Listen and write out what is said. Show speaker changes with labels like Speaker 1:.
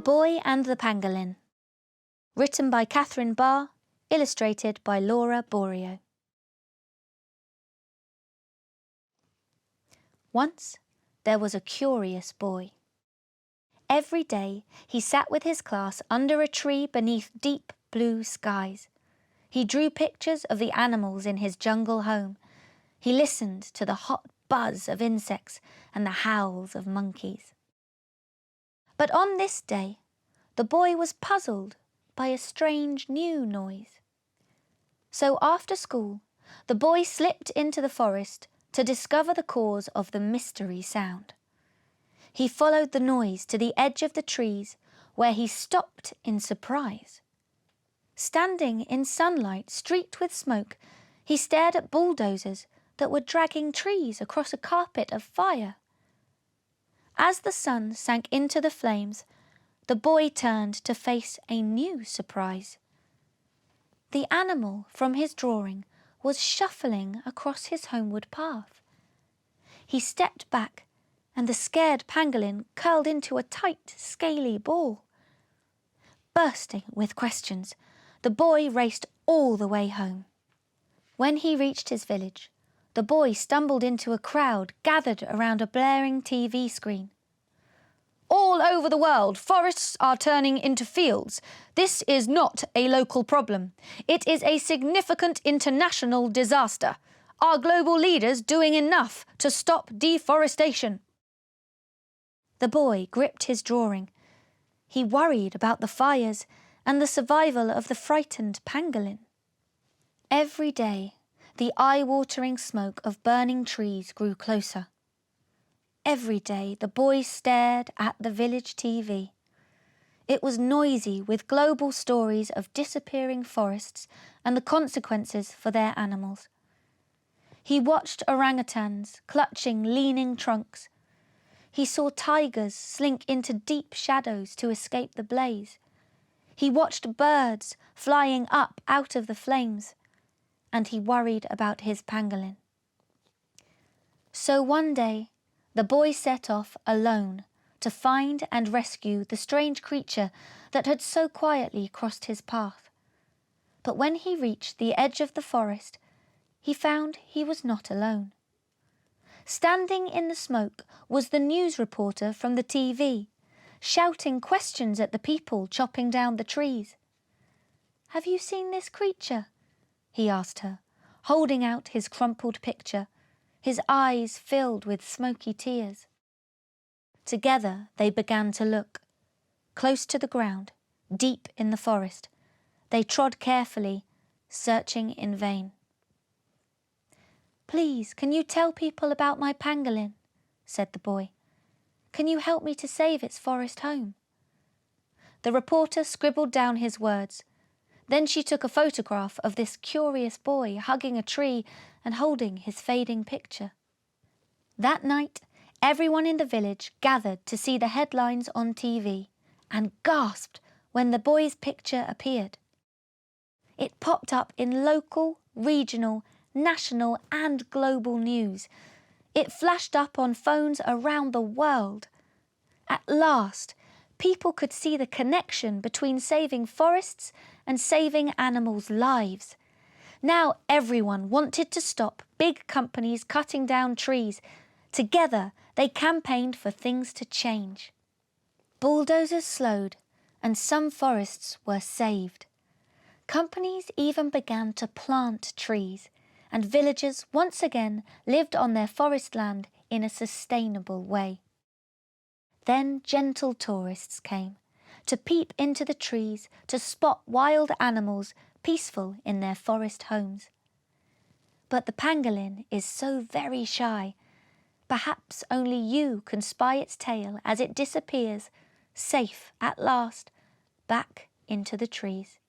Speaker 1: Boy and the Pangolin. Written by Catherine Barr, illustrated by Laura Borio. Once there was a curious boy. Every day he sat with his class under a tree beneath deep blue skies. He drew pictures of the animals in his jungle home. He listened to the hot buzz of insects and the howls of monkeys. But on this day, the boy was puzzled by a strange new noise. So after school, the boy slipped into the forest to discover the cause of the mystery sound. He followed the noise to the edge of the trees, where he stopped in surprise. Standing in sunlight streaked with smoke, he stared at bulldozers that were dragging trees across a carpet of fire. As the sun sank into the flames, the boy turned to face a new surprise. The animal from his drawing was shuffling across his homeward path. He stepped back, and the scared pangolin curled into a tight, scaly ball. Bursting with questions, the boy raced all the way home. When he reached his village, the boy stumbled into a crowd gathered around a blaring TV screen. All over the world, forests are turning into fields. This is not a local problem. It is a significant international disaster. Are global leaders doing enough to stop deforestation? The boy gripped his drawing. He worried about the fires and the survival of the frightened pangolin. Every day, the eye-watering smoke of burning trees grew closer. Every day, the boy stared at the village TV. It was noisy with global stories of disappearing forests and the consequences for their animals. He watched orangutans clutching leaning trunks. He saw tigers slink into deep shadows to escape the blaze. He watched birds flying up out of the flames, and he worried about his pangolin. So one day, the boy set off alone to find and rescue the strange creature that had so quietly crossed his path. But when he reached the edge of the forest, he found he was not alone. Standing in the smoke was the news reporter from the TV, shouting questions at the people chopping down the trees. "Have you seen this creature?" he asked her, holding out his crumpled picture, his eyes filled with smoky tears. Together they began to look. Close to the ground, deep in the forest, they trod carefully, searching in vain. "Please, can you tell people about my pangolin?" said the boy. "Can you help me to save its forest home?" The reporter scribbled down his words. Then she took a photograph of this curious boy hugging a tree and holding his fading picture. That night, everyone in the village gathered to see the headlines on TV and gasped when the boy's picture appeared. It popped up in local, regional, national and global news. It flashed up on phones around the world. At last, people could see the connection between saving forests and saving animals' lives. Now everyone wanted to stop big companies cutting down trees. Together, they campaigned for things to change. Bulldozers slowed, and some forests were saved. Companies even began to plant trees, and villagers once again lived on their forest land in a sustainable way. Then gentle tourists came to peep into the trees to spot wild animals peaceful in their forest homes. But the pangolin is so very shy. Perhaps only you can spy its tail as it disappears, safe at last, back into the trees.